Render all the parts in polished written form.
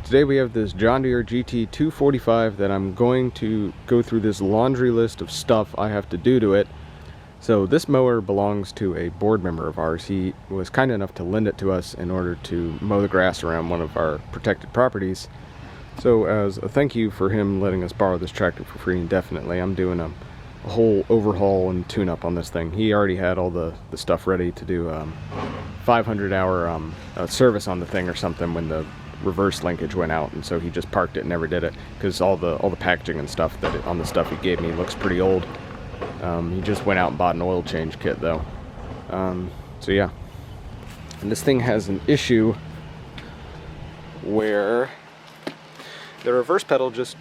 Today we have this John Deere GT245 that I'm going to go through this laundry list of stuff I have to do to it. So this mower belongs to a board member of ours. He was kind enough to lend it to us in order to mow the grass around one of our protected properties. So as a thank you for him letting us borrow this tractor for free indefinitely, I'm doing a whole overhaul and tune-up on this thing. He already had all the stuff ready to do 500-hour service on the thing or something when the reverse linkage went out, and so he just parked it and never did it because all the packaging and stuff on the stuff he gave me looks pretty old. He just went out and bought an oil change kit though. So yeah, and this thing has an issue where the reverse pedal just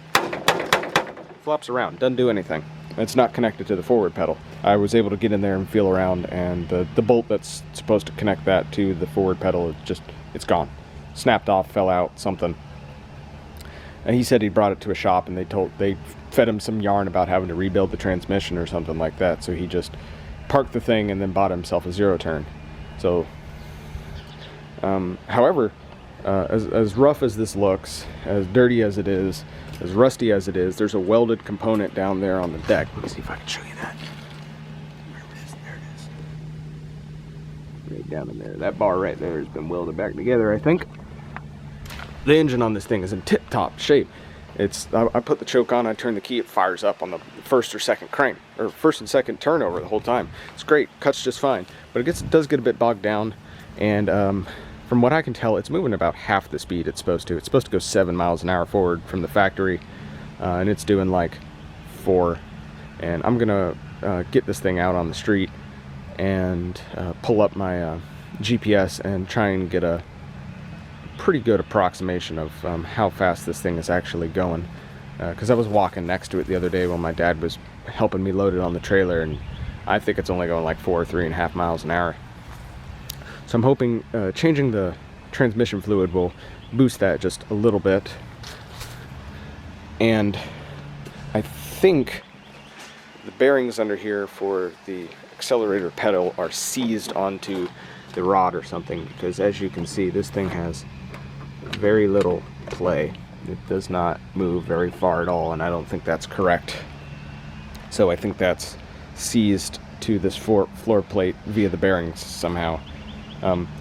flops around, doesn't do anything. It's not connected to the forward pedal. I was able to get in there and feel around, and the bolt that's supposed to connect that to the forward pedal, it's gone. Snapped off, fell out, something. And he said he brought it to a shop and they fed him some yarn about having to rebuild the transmission or something like that. So he just parked the thing and then bought himself a zero turn. So, however, as rough as this looks, as dirty as it is, as rusty as it is, there's a welded component down there on the deck. Let me see if I can show you that. There it is. Right down in there. That bar right there has been welded back together, I think. The engine on this thing is in tip-top shape. I put the choke on, I turn the key, it fires up on the first or second crank, or first and second turnover the whole time. It's great, cuts just fine, but it does get a bit bogged down, and from what I can tell, it's moving about half the speed it's supposed to. It's supposed to go 7 miles an hour forward from the factory, and it's doing like 4. And I'm gonna get this thing out on the street and pull up my GPS and try and get a pretty good approximation of how fast this thing is actually going, because I was walking next to it the other day when my dad was helping me load it on the trailer, and I think it's only going like 4 or 3.5 miles an hour. So I'm hoping changing the transmission fluid will boost that just a little bit. And I think the bearings under here for the accelerator pedal are seized onto the rod or something, because as you can see, this thing has very little play. It does not move very far at all, and I don't think that's correct. So I think that's seized to this floor plate via the bearings somehow.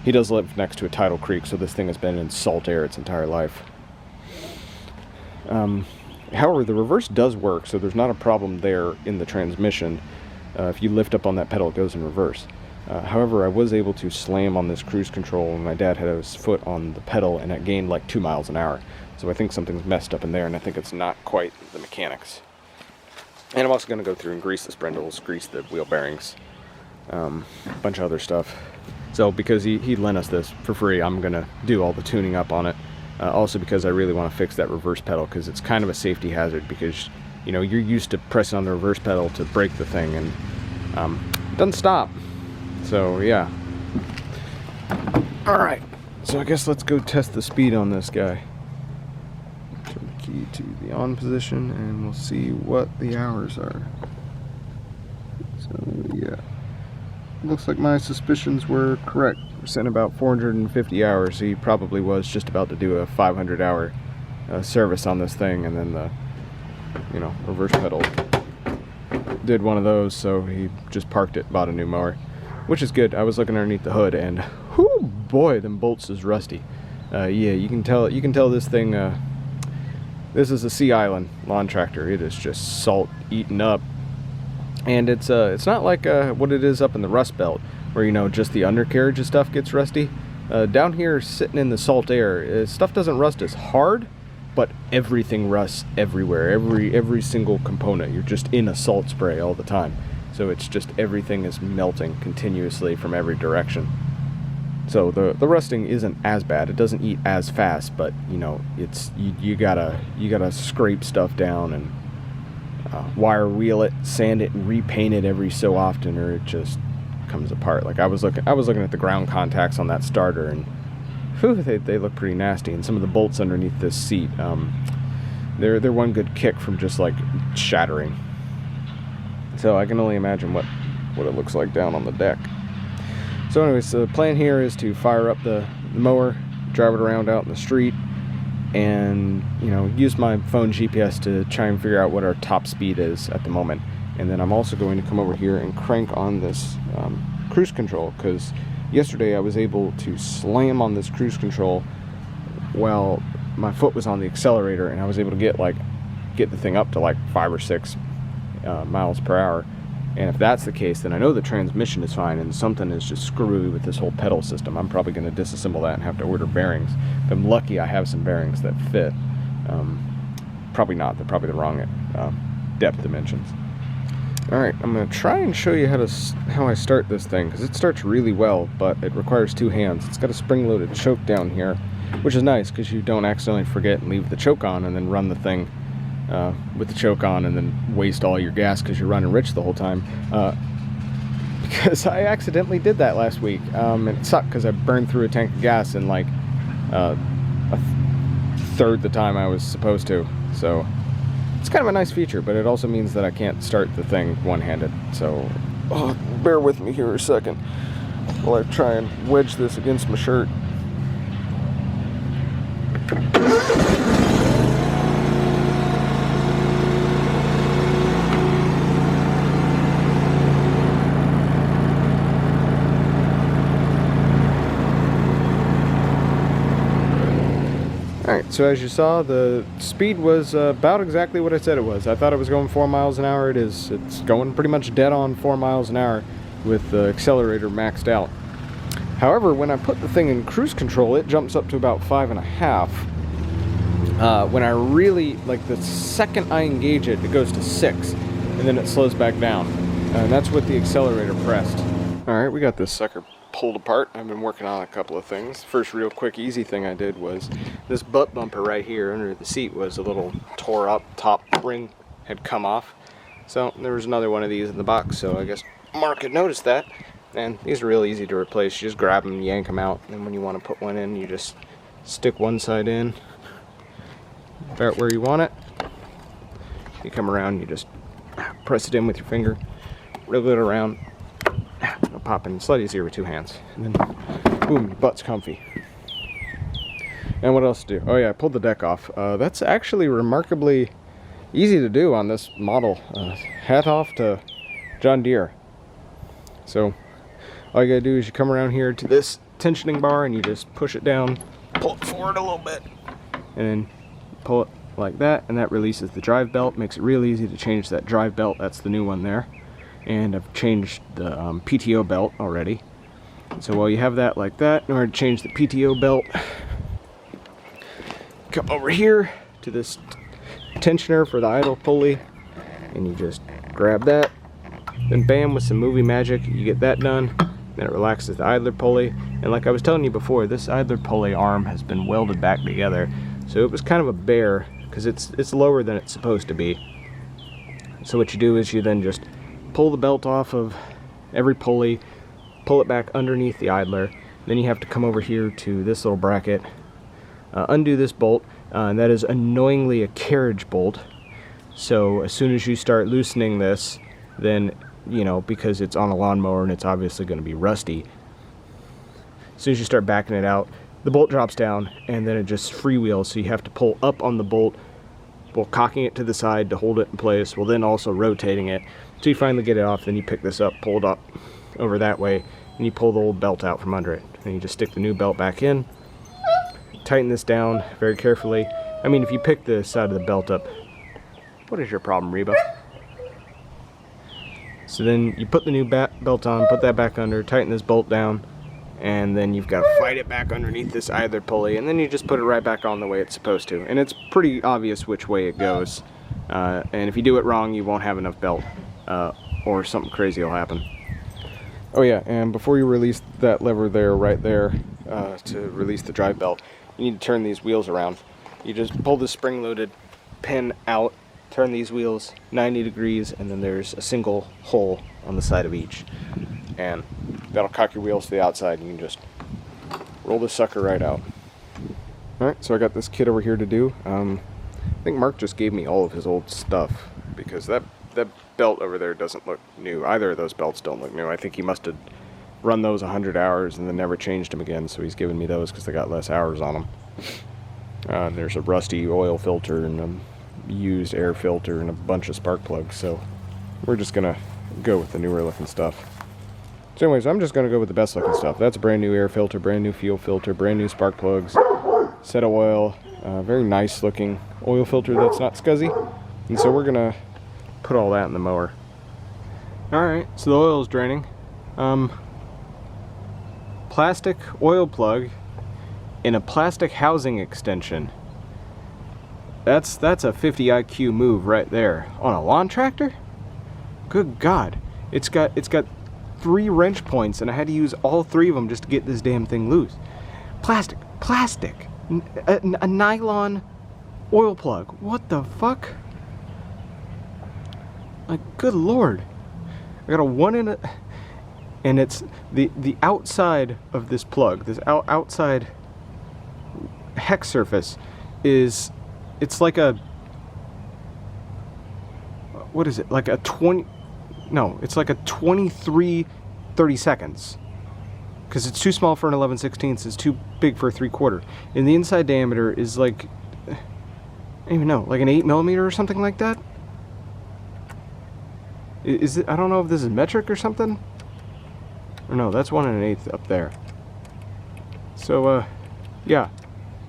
He does live next to a tidal creek, so this thing has been in salt air its entire life. However, the reverse does work, so there's not a problem there in the transmission. If you lift up on that pedal, it goes in reverse. However, I was able to slam on this cruise control when my dad had his foot on the pedal, and it gained like 2 miles an hour. So I think something's messed up in there, and I think it's not quite the mechanics. And I'm also going to go through and grease the spindles, grease the wheel bearings, a bunch of other stuff. So because he lent us this for free, I'm going to do all the tuning up on it. Also because I really want to fix that reverse pedal, because it's kind of a safety hazard, because you know, you're used to pressing on the reverse pedal to brake the thing, and it doesn't stop. So yeah. Alright, so I guess let's go test the speed on this guy. Turn the key to the on position and we'll see what the hours are. So yeah, looks like my suspicions were correct. We're sitting about 450 hours. He probably was just about to do a 500-hour service on this thing, and then the reverse pedal did one of those, so he just parked it, bought a new mower. Which is good. I was looking underneath the hood, and whoo boy, them bolts is rusty. Yeah, you can tell this thing. This is a Sea Island lawn tractor. It is just salt eaten up, and it's not like what it is up in the Rust Belt, where just the undercarriage of stuff gets rusty. Down here, sitting in the salt air, stuff doesn't rust as hard, but everything rusts everywhere. Every single component. You're just in a salt spray all the time. So it's just everything is melting continuously from every direction. So the rusting isn't as bad. It doesn't eat as fast, but it's you gotta scrape stuff down and wire wheel it, sand it, and repaint it every so often, or it just comes apart. Like I was looking at the ground contacts on that starter, and whew, they look pretty nasty. And some of the bolts underneath this seat, they're one good kick from just like shattering. So I can only imagine what it looks like down on the deck. So anyways, the plan here is to fire up the mower, drive it around out in the street, and use my phone GPS to try and figure out what our top speed is at the moment. And then I'm also going to come over here and crank on this cruise control, because yesterday I was able to slam on this cruise control while my foot was on the accelerator, and I was able to get the thing up to like 5 or 6 miles per hour. And if that's the case, then I know the transmission is fine and something is just screwy with this whole pedal system. I'm probably going to disassemble that and have to order bearings. If I'm lucky, I have some bearings that fit. Probably not. They're probably the wrong depth dimensions. Alright, I'm going to try and show you how I start this thing, because it starts really well, but it requires 2 hands. It's got a spring-loaded choke down here, which is nice because you don't accidentally forget and leave the choke on and then run the thing with the choke on and then waste all your gas because you're running rich the whole time. Because I accidentally did that last week. It sucked because I burned through a tank of gas in like a third the time I was supposed to. So it's kind of a nice feature, but it also means that I can't start the thing one-handed. So bear with me here a second while I try and wedge this against my shirt. Alright, so as you saw, the speed was about exactly what I said it was. I thought it was going 4 miles an hour. It's going pretty much dead on 4 miles an hour with the accelerator maxed out. However, when I put the thing in cruise control, it jumps up to about 5.5. When I really, the second I engage it, it goes to 6, and then it slows back down. And that's with the accelerator pressed. Alright, we got this sucker pulled apart. I've been working on a couple of things. First real quick easy thing I did was this butt bumper right here under the seat was a little tore up. Top ring had come off. So there was another one of these in the box, so I guess Mark had noticed that. And these are real easy to replace. You just grab them, yank them out, and when you want to put one in, you just stick one side in about where you want it. You come around, you just press it in with your finger, wriggle it around. It'll pop in. It's a lot easier with 2 hands. And then, boom, your butt's comfy. And what else to do? Oh yeah, I pulled the deck off. That's actually remarkably easy to do on this model. Hat off to John Deere. So, all you gotta do is you come around here to this tensioning bar and you just push it down, pull it forward a little bit, and then pull it like that, and that releases the drive belt. Makes it real easy to change that drive belt. That's the new one there. And I've changed the PTO belt already. So while you have that like that, in order to change the PTO belt, come over here to this tensioner for the idle pulley, and you just grab that. Then bam, with some movie magic, you get that done. Then it relaxes the idler pulley. And like I was telling you before, this idler pulley arm has been welded back together. So it was kind of a bear, because it's lower than it's supposed to be. So what you do is you then just pull the belt off of every pulley, pull it back underneath the idler. Then you have to come over here to this little bracket, undo this bolt, and that is annoyingly a carriage bolt. So as soon as you start loosening this, then, because it's on a lawnmower and it's obviously going to be rusty, as soon as you start backing it out, the bolt drops down and then it just freewheels. So you have to pull up on the bolt while cocking it to the side to hold it in place, while then also rotating it. So you finally get it off, then you pick this up, pull it up over that way, and you pull the old belt out from under it. And you just stick the new belt back in, tighten this down very carefully. I mean, if you pick the side of the belt up, what is your problem, Reba? So then you put the new belt on, put that back under, tighten this bolt down, and then you've got to fight it back underneath this idler pulley, and then you just put it right back on the way it's supposed to. And it's pretty obvious which way it goes. And if you do it wrong, you won't have enough belt, or something crazy will happen. Oh yeah, and before you release that lever there, right there, to release the drive belt, you need to turn these wheels around. You just pull the spring-loaded pin out, turn these wheels 90 degrees, and then there's a single hole on the side of each. And that'll cock your wheels to the outside, and you can just roll this sucker right out. Alright, so I got this kit over here to do. I think Mark just gave me all of his old stuff, because that belt over there doesn't look new. Either of those belts don't look new. I think he must have run those 100 hours and then never changed them again, so he's giving me those because they got less hours on them. There's a rusty oil filter and a used air filter and a bunch of spark plugs, so we're just gonna go with the newer looking stuff. So anyways, I'm just gonna go with the best looking stuff. That's a brand new air filter, brand new fuel filter, brand new spark plugs, set of oil, very nice looking oil filter that's not scuzzy. And so we're gonna put all that in the mower. Alright, so the oil is draining. Plastic oil plug in a plastic housing extension. That's a 50 IQ move right there. On a lawn tractor? Good God. It's got 3 wrench points and I had to use all 3 of them just to get this damn thing loose. Plastic. A nylon oil plug. What the fuck? Like, good Lord. I got a 1 in it, and it's the outside of this plug, this outside hex surface it's like a, what is it, like a 20, no, it's like a 23 30-seconds, because it's too small for an 11/16, it's too big for a 3/4, and the inside diameter is like, I don't even know, like an 8mm or something like that. Is it? I don't know if this is metric or something. Or no, that's 1 1/8 up there. So, yeah,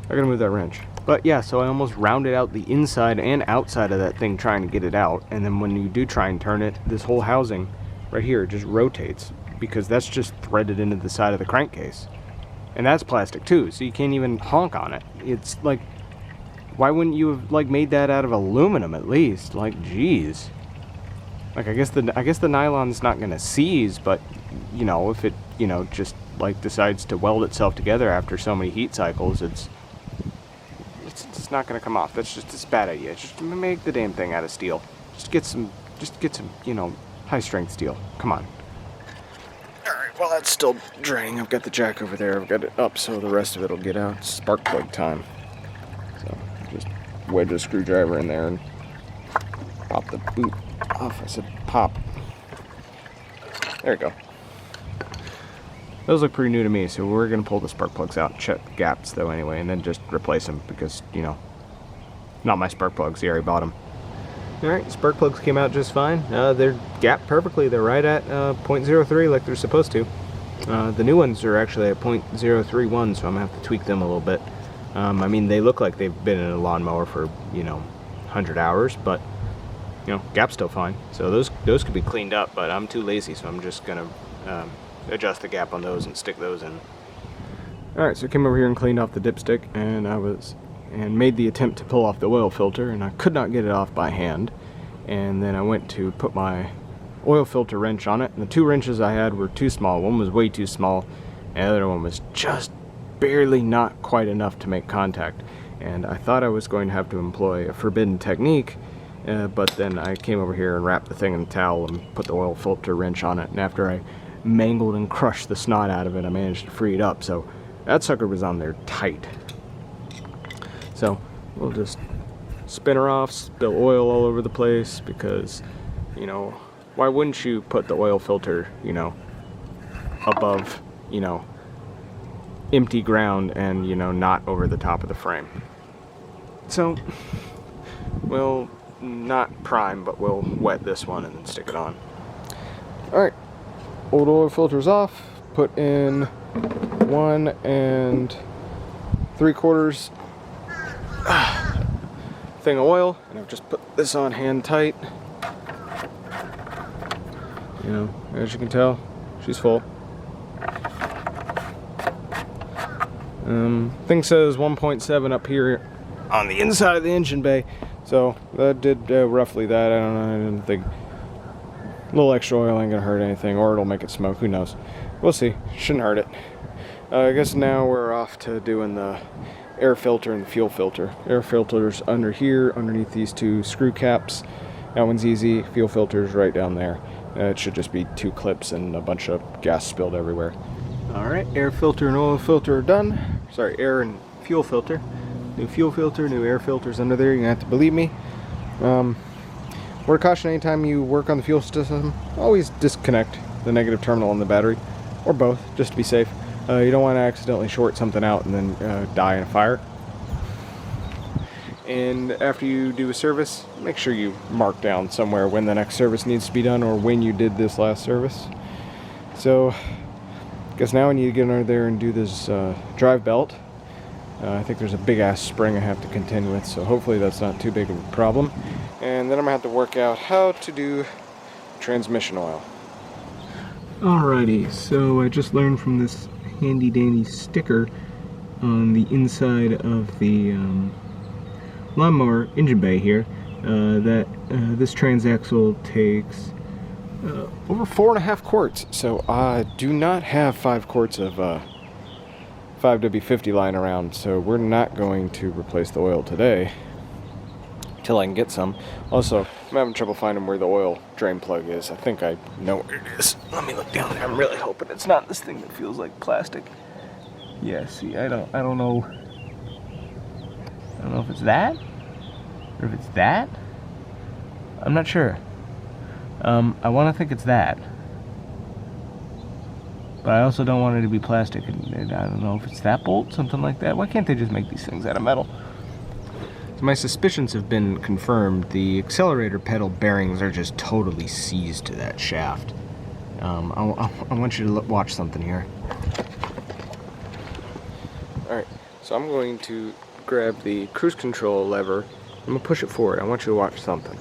I gotta move that wrench. But yeah, so I almost rounded out the inside and outside of that thing trying to get it out. And then when you do try and turn it, this whole housing right here just rotates because that's just threaded into the side of the crankcase. And that's plastic too, so you can't even honk on it. It's like, why wouldn't you have like made that out of aluminum at least? Like, geez. Like, I guess the nylon's not gonna seize, but you know, if it, you know, just like decides to weld itself together after so many heat cycles, it's not gonna come off. It's a bad idea. Just make the damn thing out of steel. Just get some, you know, high strength steel. Come on. All right. Well, that's still draining. I've got the jack over there. I've got it up so the rest of it'll get out. It's spark plug time. So just wedge a screwdriver in there and pop the boot off. I said pop. There we go. Those look pretty new to me, so we're gonna pull the spark plugs out and check the gaps though anyway, and then just replace them because, you know, not my spark plugs, they already bought them. Alright, spark plugs came out just fine. They're gapped perfectly. They're right at 0.03 like they're supposed to. The new ones are actually at 0.031, so I'm gonna have to tweak them a little bit. I mean, they look like they've been in a lawnmower for, you know, 100 hours, but you know, gap's still fine. So those could be cleaned up, but I'm too lazy, so I'm just gonna adjust the gap on those and stick those in. Alright, so I came over here and cleaned off the dipstick, and made the attempt to pull off the oil filter, and I could not get it off by hand. And then I went to put my oil filter wrench on it, and the 2 wrenches I had were too small. One was way too small, and the other one was just barely not quite enough to make contact. And I thought I was going to have to employ a forbidden technique, but then I came over here and wrapped the thing in a towel and put the oil filter wrench on it, and after I mangled and crushed the snot out of it, I managed to free it up. So that sucker was on there tight. So we'll just spin her off, spill oil all over the place, because, you know, why wouldn't you put the oil filter, you know, above, you know, empty ground and, you know, not over the top of the frame. So we'll not prime, but we'll wet this one and then stick it on. Alright, old oil filter's off. Put in 1 3/4 thing of oil, and I've just put this on hand tight. You know, as you can tell, she's full. Thing says 1.7 up here on the inside of the engine bay, so that did roughly that. I don't know, I didn't think a little extra oil ain't gonna hurt anything, or it'll make it smoke, who knows. We'll see. Shouldn't hurt it. I guess now we're off to doing the air filter and the fuel filter. Air filter's under here, underneath these 2 screw caps. That one's easy. Fuel filter's right down there. It should just be 2 clips and a bunch of gas spilled everywhere. Alright, air filter and oil filter are done. Sorry, air and fuel filter. New fuel filter, new air filters under there. You're gonna have to believe me. Word of caution, anytime you work on the fuel system, always disconnect the negative terminal on the battery, or both, just to be safe. You don't want to accidentally short something out and then die in a fire. And after you do a service, make sure you mark down somewhere when the next service needs to be done or when you did this last service. So, I guess now I need to get under there and do this drive belt. I think there's a big ass spring I have to contend with, so hopefully that's not too big of a problem. And then I'm gonna have to work out how to do transmission oil. Alrighty, so I just learned from this handy dandy sticker on the inside of the lawnmower engine bay here that this transaxle takes over 4.5 quarts. So I do not have 5 quarts of 5W50 lying around, so we're not going to replace the oil today until I can get some. Also, I'm having trouble finding where the oil drain plug is. I think I know where it is. Let me look down there. I'm really hoping it's not this thing that feels like plastic. Yeah, see, I don't know. I don't know if it's that or if it's that. I'm not sure. I want to think it's that. But I also don't want it to be plastic, and I don't know if it's that bolt, something like that. Why can't they just make these things out of metal? So my suspicions have been confirmed. The accelerator pedal bearings are just totally seized to that shaft. I want you to watch something here. Alright, so I'm going to grab the cruise control lever. I'm going to push it forward. I want you to watch something.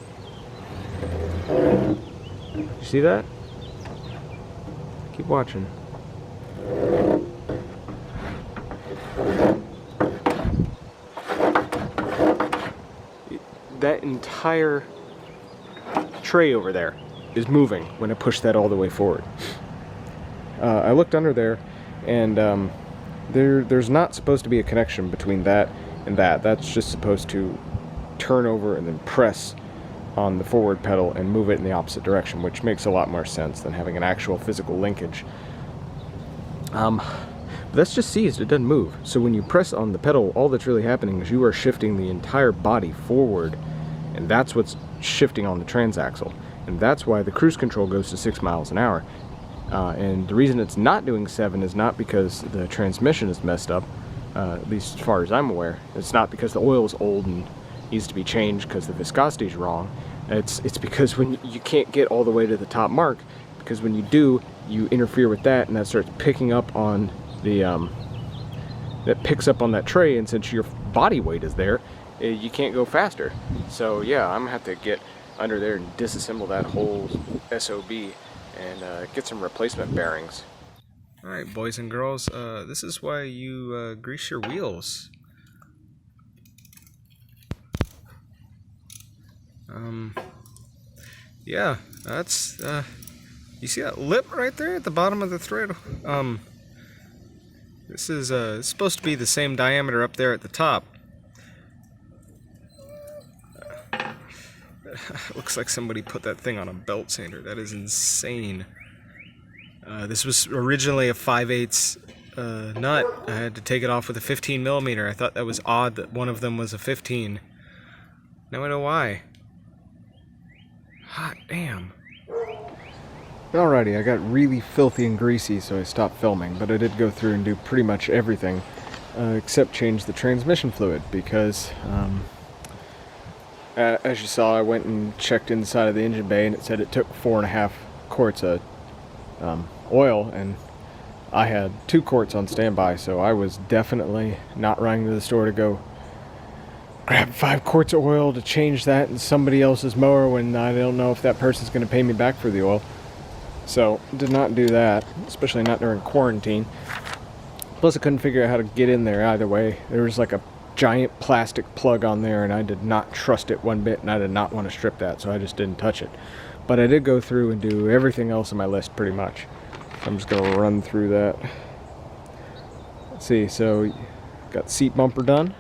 You see that? Keep watching. That entire tray over there is moving when I push that all the way forward. I looked under there, and there's not supposed to be a connection between that and that. That's just supposed to turn over and then press on the forward pedal and move it in the opposite direction, which makes a lot more sense than having an actual physical linkage. But that's just seized, it doesn't move. So when you press on the pedal, all that's really happening is you are shifting the entire body forward, and that's what's shifting on the transaxle. And that's why the cruise control goes to 6 miles an hour. And the reason it's not doing 7 is not because the transmission is messed up, at least as far as I'm aware. It's not because the oil is old and needs to be changed because the viscosity is wrong. It's because when you can't get all the way to the top mark, because when you do, you interfere with that, and that starts picking up on the that picks up on that tray, and since your body weight is there, you can't go faster. So yeah, I'm gonna have to get under there and disassemble that whole SOB and get some replacement bearings. Alright, boys and girls, this is why you grease your wheels. Yeah, that's you see that lip right there at the bottom of the thread? This is it's supposed to be the same diameter up there at the top. Looks like somebody put that thing on a belt sander. That is insane. This was originally a 5/8 nut. I had to take it off with a 15 millimeter. I thought that was odd that one of them was a 15. Now I know why. Hot damn. Alrighty, I got really filthy and greasy, so I stopped filming, but I did go through and do pretty much everything except change the transmission fluid, because as you saw, I went and checked inside of the engine bay and it said it took 4.5 quarts of oil, and I had 2 quarts on standby, so I was definitely not running to the store to go grab 5 quarts of oil to change that in somebody else's mower when I don't know if that person's going to pay me back for the oil. So, did not do that, especially not during quarantine. Plus I couldn't figure out how to get in there either way. There was like a giant plastic plug on there, and I did not trust it one bit, and I did not want to strip that, so I just didn't touch it. But I did go through and do everything else on my list pretty much. I'm just going to run through that. Let's see, so got seat bumper done.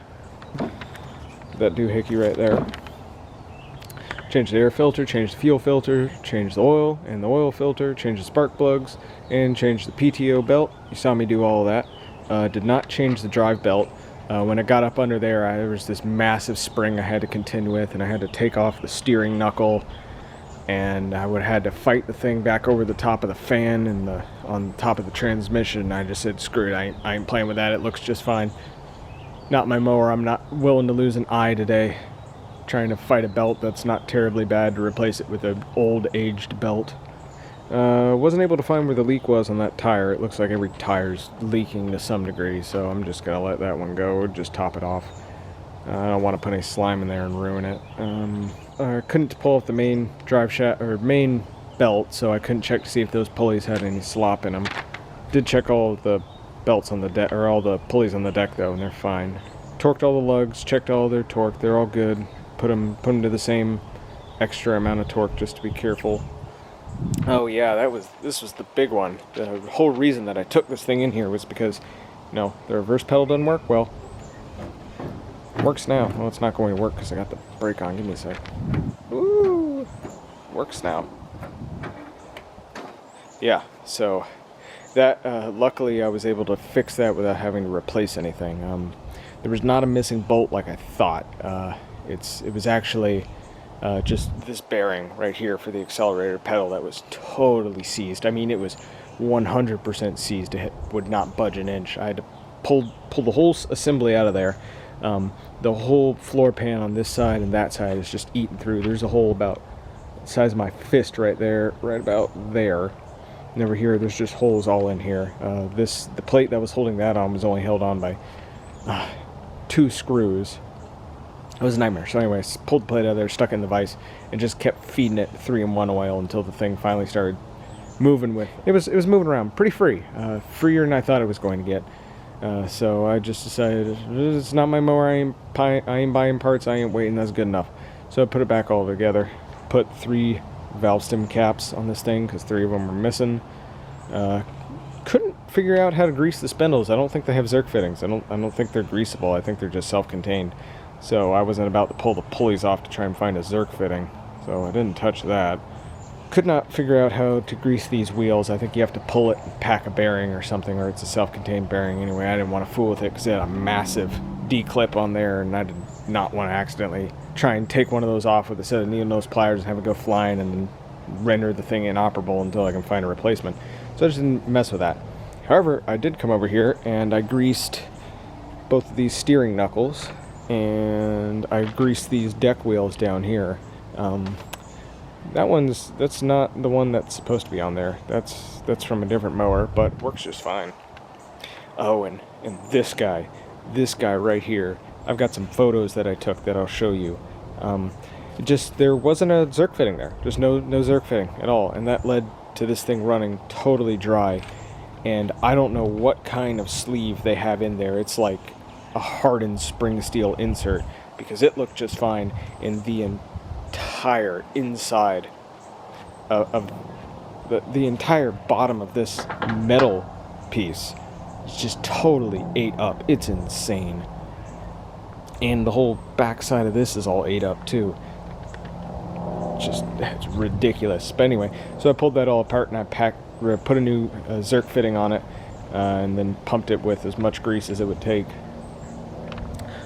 That doohickey right there. Change the air filter, change the fuel filter, change the oil and the oil filter, change the spark plugs, and change the PTO belt. You saw me do all of that. Did not change the drive belt. When I got up under there, there was this massive spring I had to contend with, and I had to take off the steering knuckle, and I would have had to fight the thing back over the top of the fan and on top of the transmission. And I just said, screw it, I ain't playing with that, it looks just fine. not my mower. I'm not willing to lose an eye today trying to fight a belt that's not terribly bad to replace it with an old aged belt. Wasn't able to find where the leak was on that tire. It looks like every tire's leaking to some degree, so I'm just gonna let that one go, just top it off. I don't want to put any slime in there and ruin it. I couldn't pull off the main drive shaft or main belt, so I couldn't check to see if those pulleys had any slop in them. Did check all of the belts on the deck, or all the pulleys on the deck though, and they're fine. Torqued all the lugs, checked all their torque, they're all good. Put them to the same extra amount of torque just to be careful. Oh yeah, this was the big one. The whole reason that I took this thing in here was because, the reverse pedal doesn't work. Well, works now. Well, it's not going to work because I got the brake on. Give me a sec. Ooh, works now. Yeah, so that luckily I was able to fix that without having to replace anything. There was not a missing bolt like I thought. It was actually just this bearing right here for the accelerator pedal that was totally seized. I mean, it was 100% seized. It would not budge an inch. I had to pull the whole assembly out of there. The whole floor pan on this side and that side is just eaten through. There's a hole about the size of my fist right there, right about there. And over here, there's just holes all in here. The plate that was holding that on was only held on by 2 screws. It was a nightmare. So anyways, pulled the plate out of there, stuck it in the vise, and just kept feeding it 3-in-1 oil until the thing finally started moving with. It was moving around pretty free, freer than I thought it was going to get. So I just decided, it's not my mower, I ain't buying parts, I ain't waiting, that's good enough. So I put it back all together, put 3 valve stem caps on this thing because 3 of them were missing. Couldn't figure out how to grease the spindles. I don't think they have Zerk fittings. I don't think they're greasable. I think they're just self-contained. So I wasn't about to pull the pulleys off to try and find a Zerk fitting. So I didn't touch that. Could not figure out how to grease these wheels. I think you have to pull it and pack a bearing or something, or it's a self-contained bearing. Anyway, I didn't want to fool with it because it had a massive D-clip on there, and I did not want to accidentally try and take one of those off with a set of needle-nose pliers and have it go flying and then render the thing inoperable until I can find a replacement. So I just didn't mess with that. However, I did come over here and I greased both of these steering knuckles, and I greased these deck wheels down here. That's not the one that's supposed to be on there. That's from a different mower, but works just fine. Oh, and this guy right here, I've got some photos that I took that I'll show you. There wasn't a Zerk fitting there. There's no Zerk fitting at all, and that led to this thing running totally dry. And I don't know what kind of sleeve they have in there. It's like a hardened spring steel insert, because it looked just fine in the entire inside of the entire bottom of this metal piece. It's just totally ate up. It's insane. And the whole back side of this is all ate up too. It's ridiculous. But anyway, so I pulled that all apart and I put a new Zerk fitting on it, and then pumped it with as much grease as it would take.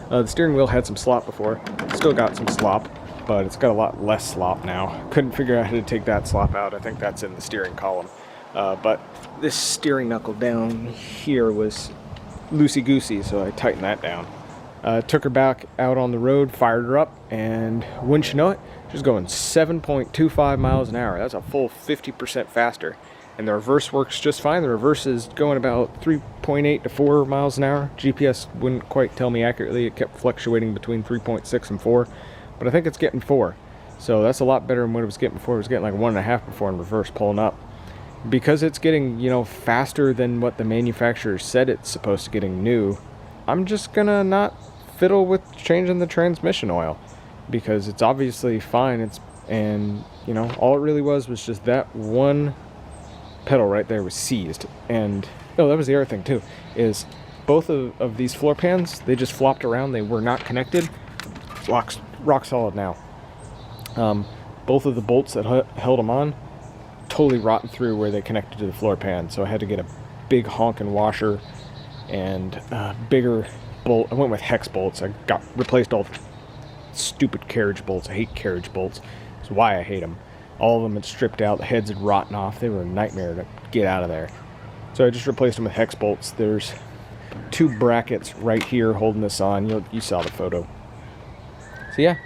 The steering wheel had some slop before. Still got some slop, but it's got a lot less slop now. Couldn't figure out how to take that slop out. I think that's in the steering column. But this steering knuckle down here was loosey-goosey, so I tightened that down. Took her back out on the road, fired her up, and wouldn't you know it, she's going 7.25 miles an hour. That's a full 50% faster. And the reverse works just fine. The reverse is going about 3.8 to 4 miles an hour. GPS wouldn't quite tell me accurately. It kept fluctuating between 3.6 and 4. But I think it's getting 4. So that's a lot better than what it was getting before. It was getting like 1.5 before in reverse pulling up. Because it's getting, faster than what the manufacturer said it's supposed to getting new, I'm just going to not fiddle with changing the transmission oil. Because it's obviously fine. All it really was just that one pedal right there was seized. And that was the other thing too, is both of these floor pans, they just flopped around. They were not connected. Rock solid now. Both of the bolts that held them on totally rotten through where they connected to the floor pan, so I had to get a big honking washer and bigger bolt. I went with hex bolts. I replaced all the stupid carriage bolts. I hate carriage bolts. That's why I hate them. All of them had stripped out, the heads had rotten off. They were a nightmare to get out of there. So I just replaced them with hex bolts. There's two brackets right here holding this on. You saw the photo. So yeah,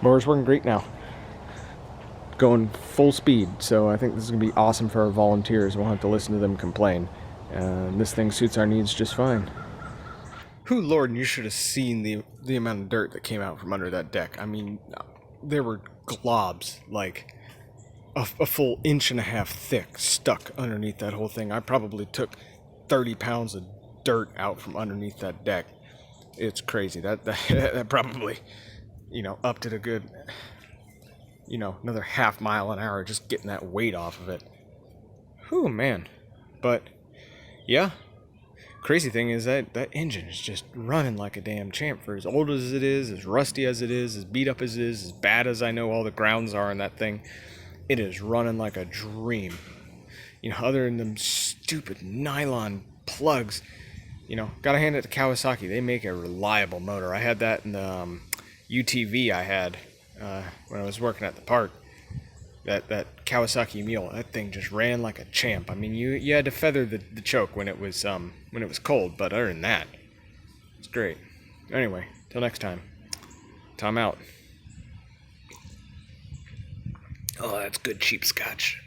mower's working great now. Going full speed, so I think this is going to be awesome for our volunteers. We won't have to listen to them complain. This thing suits our needs just fine. Who, Lord, and you should have seen the amount of dirt that came out from under that deck. I mean, there were globs, like a full 1.5 inches thick, stuck underneath that whole thing. I probably took 30 pounds of dirt out from underneath that deck. It's crazy. That probably, upped it a good, another half mile an hour just getting that weight off of it. Whew, man. But, yeah. Crazy thing is that engine is just running like a damn champ. For as old as it is, as rusty as it is, as beat up as it is, as bad as I know all the grounds are in that thing, it is running like a dream. Other than them stupid nylon plugs, gotta hand it to Kawasaki. They make a reliable motor. I had that in the UTV I had when I was working at the park. That Kawasaki mule, that thing just ran like a champ. I mean, you had to feather the choke when it was cold, but other than that, it's great. Anyway, till next time. Tom out. Oh, that's good cheap scotch.